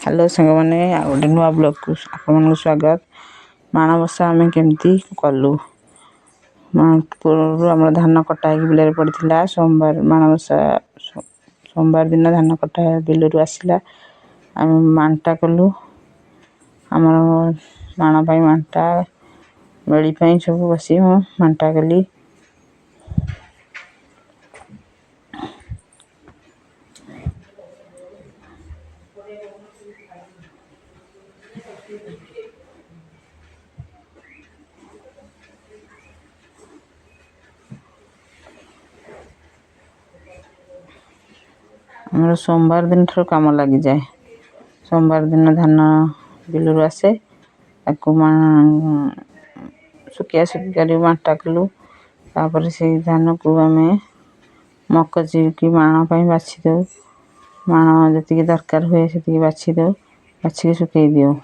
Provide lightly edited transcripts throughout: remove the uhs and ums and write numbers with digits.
Hello सांग मैंने गोटे नुआ ब्लॉग को आपन स्वागत। माणबसा आम केमती कलु पूर्व आम धान कटा बिल पड़ा सोमवार माणबसा सोमवार दिन धान कटा बिलू आसला आम मांटा कलु आमर माण मांटा बेड़ी सब बस मांटा कली आमर सोमवार दिन ठार कम लगी जाए। सोमवार दिन धान बिलू आसे सुखिया सुखी कर मांटा कलु तापर से धान को आम मकची की माण बाछी दो माण जी दरकार हुए से बाछी दो बाछी सुखे दियो।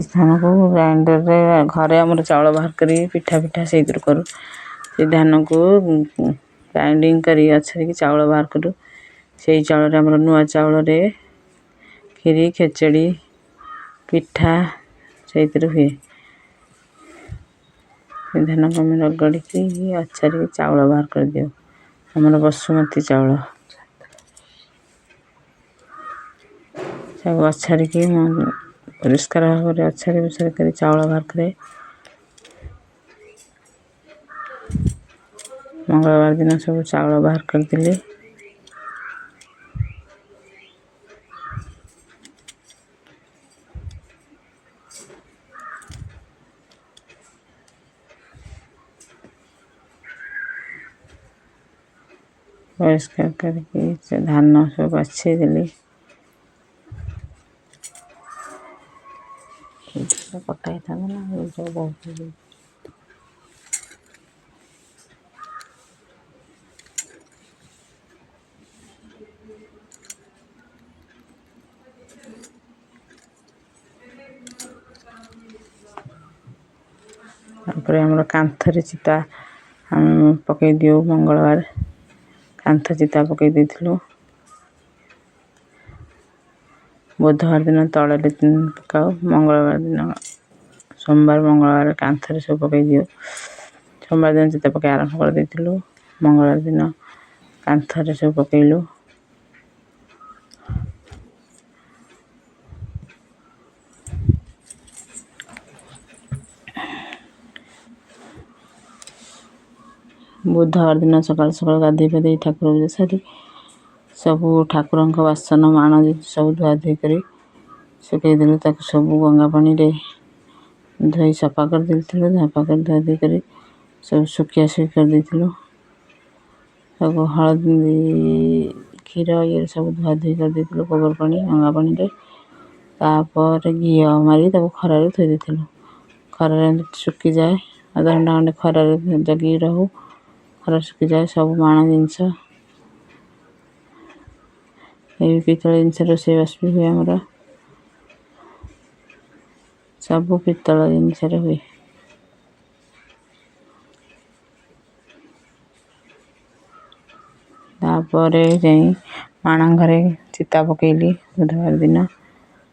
धान को ग्राइंडर रे घरे आम चाउल बाहर कर पिठा पिठा से करूँ से धान को ग्राइंडिंग कर चाउल बाहर करूँ से चाउल आम नुआ चाउल खीरी खेचड़ी पिठा से हुए धान को आम रगड़ की अच्छे चाउल बाहर कर दियो। आमर बसुमती चाउल सब अच्छे की परिष्कार भाव में अच्छे विषय कर चाउल बाहर करे। मंगलवार दिन सब चाउल बाहर करदेली परिष्कार करके धान सब बाछी देली कटाई था ना जो बहुत आम कांथरे चिता आम पकई दियो। मंगलवार कांथ चिता पकई देथिलु बुधवार दिन तले पकाओ मंगलवार दिन सोमवार मंगलवार कांथरे सब पकई दियो। सोमवार दिन चिता पकई आरंभ कर देथिलु मंगलवार दिन कांथरे सब पकईलु बुधवार दिन सकाल सकाल गाधे पाधे ठाकुर पूजा सारी सब ठाकुर बासन माण सब धुआ धुई कर सुखई देलु सब गंगा पानी रे धोई सफा कर देथिलु सफा कर धुआ धुई कर सब सुखिया सुखी कर देथिलु सब हलदी क्षीर ये सब धुआ धुई कर देथिलु गोबर पानी गंगा पानी रे तापर घी मारी खरा रे थोई देथिलु खरा सुखी जाए आधा घंटा खंडे खरा जगी रहू खरा सुखी जाए सब माण जिनस पितल जिनस रोषेईबास भी हुए आमर सब पितल जिनस हुए। तापर जाई माण घरे चिता पकईली बुधवार दिन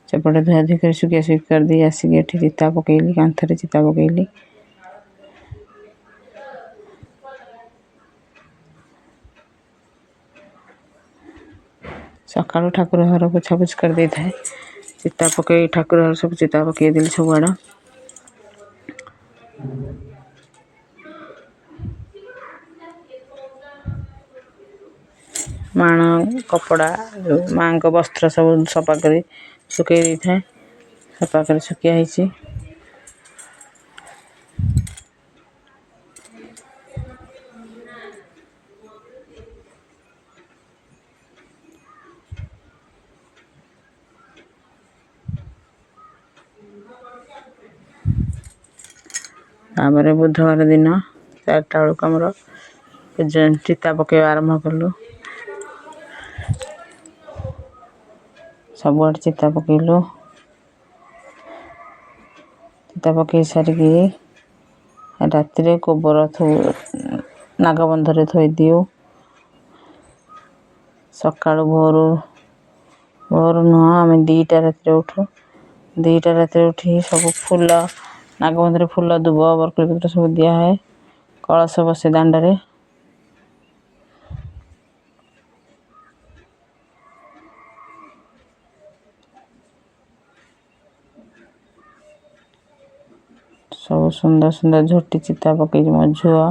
सेपटे धुआ धुई कर सुखिया सुखी कर दी आसिक एठी चिता पकईली कांथरे चिता पकईली सकाळू ठाकुर घर पोछापोछ कर दे था चिता पकई ठाकुर घर सब चिता पकई देली सबुआड़ माण कपड़ा माँ को वस्त्र सब सफा कर सुखई दे था सफा कर सुखिया है बुधवार दिन 4टा बेलू आमर चिता पकड़ा आरंभ कलु ସବୁଆଡ଼େ ଚିତା ପକେଇଲୁ। ଚିତା ପକେଇ ସାରିକି ରାତିରେ ଗୋବର ନାଗବନ୍ଧରେ ଥୋଇଦିଉ। ସକାଳୁ ଭୋରୁ ନୁହଁ, ଆମେ 2ଟା ରାତିରେ ଉଠୁ। 2ଟା ରାତିରେ ଉଠି ସବୁ ଫୁଲ ନାଗବନ୍ଧରେ ଫୁଲ, ଦୁବ, ବରକୋଳି ପତ୍ର ସବୁ ଦିଆହୁଏ। କଳସ ବସେ ଦାଣ୍ଡରେ। ସବୁ ସୁନ୍ଦର ସୁନ୍ଦର ଝୋଟି ଚିତା ପକେଇଛି ମୋ ଝିଅ।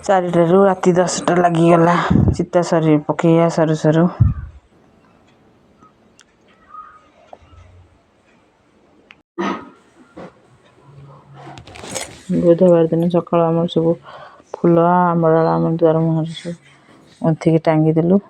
ଚାରିଟାରୁ ରାତି 10ଟା ଲାଗିଗଲା ଚିତା ପକେଇବା ସରୁ ସରୁ। ବୁଧବାର ଦିନ ସକାଳୁ ଆମର ସବୁ ଫୁଲ ଆମ୍ବଡାଳ ଆମ ଦୁଆର ମୁହଁରେ ସବୁ ଗୁନ୍ଥିକି ଟାଙ୍ଗିଦେଲୁ।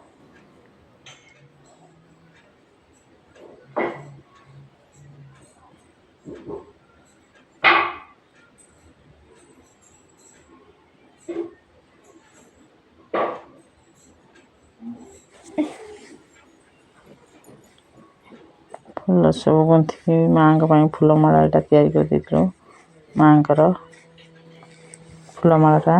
ଫୁଲ ସବୁ ଗୁନ୍ଥିକି ମାଆଙ୍କ ପାଇଁ ଫୁଲମାଳାଟା ତିଆରି କରିଦେଇଥିଲୁ। ମାଆଙ୍କର ଫୁଲମାଳାଟା,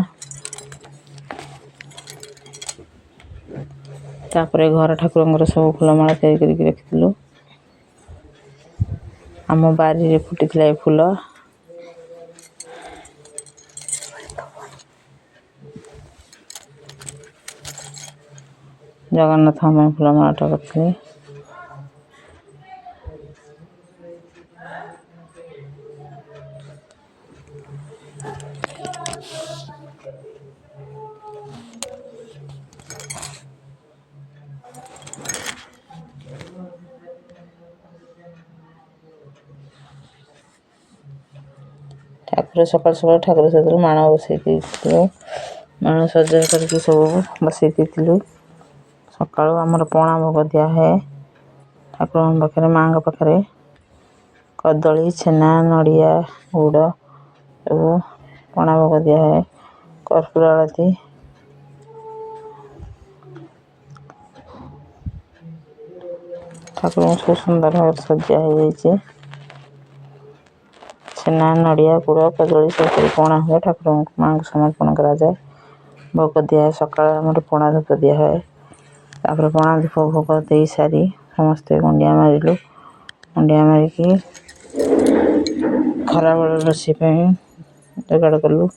ତାପରେ ଘର ଠାକୁରଙ୍କର ସବୁ ଫୁଲମାଳା ତିଆରି କରିକି ରଖିଥିଲୁ। ଆମ ବାରିରେ ଫୁଟିଥିଲା ଏ ଫୁଲ। ଜଗନ୍ନାଥଙ୍କ ପାଇଁ ଫୁଲମାଳାଟା କରିଥିଲି। ଠାକୁର ସକାଳୁ ଠାକୁର ସାଥିରେ ମାଣ ବସେଇ ଦେଇଥିଲୁ। ମାଣ ସଜା କରିକି ସବୁ ବସେଇ ଦେଇଥିଲୁ। ସକାଳୁ ଆମର ପଣା ଭୋଗ ଦିଆହୁଏ ଠାକୁରଙ୍କ ପାଖରେ, ମାଆଙ୍କ ପାଖରେ। କଦଳୀ, ଛେନା, ନଡ଼ିଆ, ଗୁଡ଼ ସବୁ ପଣା ଭୋଗ ଦିଆହୁଏ। କର୍ପୂର ଆଳତି, ଠାକୁରଙ୍କୁ ସବୁ ସୁନ୍ଦର ଭାବରେ ସଜା ହେଇଯାଇଛି। ଛେନା, ନଡ଼ିଆ, ଗୁଡ଼, କଦଳୀ ସବୁ ପଣା ହୁଏ। ଠାକୁରଙ୍କୁ ମାଆଙ୍କୁ ସମର୍ପଣ କରାଯାଏ। ଭୋଗ ଦିଆହୁଏ। ସକାଳେ ଆମର ପଣା ଧୂପ ଦିଆହୁଏ। ତାପରେ ପଣା ଧୂପ ଭୋଗ ଦେଇ ସାରି ସମସ୍ତେ ମୁଣ୍ଡିଆ ମାରିଲୁ। ମୁଣ୍ଡିଆ ମାରିକି ଖରାବେଳ ରୋଷେଇ ପାଇଁ ଯୋଗାଡ଼ କଲୁ।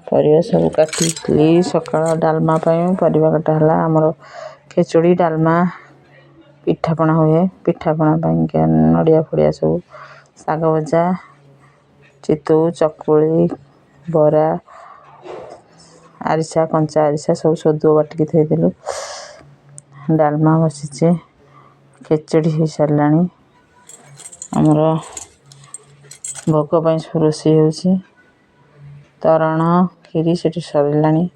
ପରିବା ସବୁ କାଟିଥିଲି। ସକାଳ ଡାଲମା ପାଇଁ ପରିବା କଟା ହେଲା। ଆମର ଖେଚୁଡ଼ି, ଡାଲମା, ପିଠାପଣା ହୁଏ। ପିଠାପଣା ପାଇଁକା ନଡ଼ିଆ ଫଡ଼ିଆ ସବୁ, ଶାଗ ଭଜା, ଚିତଉ, ଚକୁଳି, ବରା, ଆରିସା, କଞ୍ଚା ଆରିସା ସବୁ ସୋଦୁଅ ବାଟିକି ଥୋଇଦେଲୁ। ଡାଲମା ବସିଛି। ଖେଚୁଡ଼ି ହେଇସାରିଲାଣି। ଆମର ଭୋଗ ପାଇଁ ସବୁ ରୋଷେଇ ହେଉଛି। ତରଣ, କ୍ଷୀରି ସେଠି ସରିଲାଣି।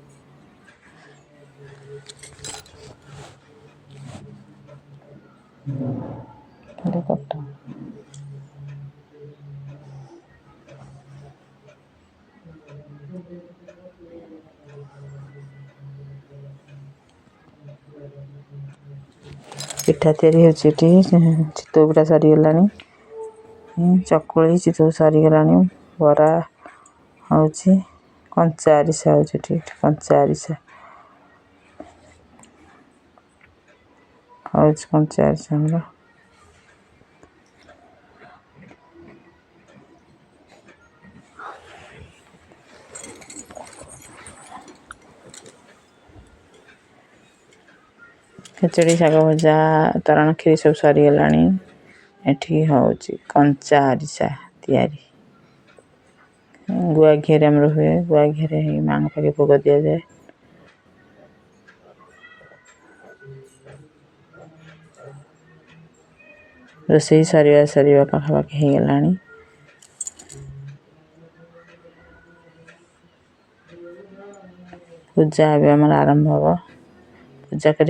ପିଠା ତିଆରି ହେଉଛି ଏଠି। ଚିତଉ ପିଠା ସରିଗଲାଣି। ଚକୁଳି ଚିତଉ ସରିଗଲାଣି। ବରା ହେଉଛି, କଞ୍ଚା ଆରିସା ହେଉଛି ଏଠି କଞ୍ଚା ଆରିସା ହେଉଛି କଞ୍ଚା ଆରିସା ଆମର। ଖେଚୁଡ଼ି ଶାଗ ଭଜା ତୋରାଣ କ୍ଷୀରି ସବୁ ସରିଗଲାଣି। ଏଠି ହେଉଛି କଞ୍ଚା ଆରିସା ତିଆରି। ଗୁଆ ଘିଅରେ ଆମର ହୁଏ। ଗୁଆ ଘିଅରେ ମାଙ୍କ ପାଖେ ଭୋଗ ଦିଆଯାଏ। ରୋଷେଇ ସରିବା ପାଖାପାଖି ହେଇଗଲାଣି। ପୂଜା ଏବେ ଆମର ଆରମ୍ଭ ହେବ। ପୂଜା କରିବା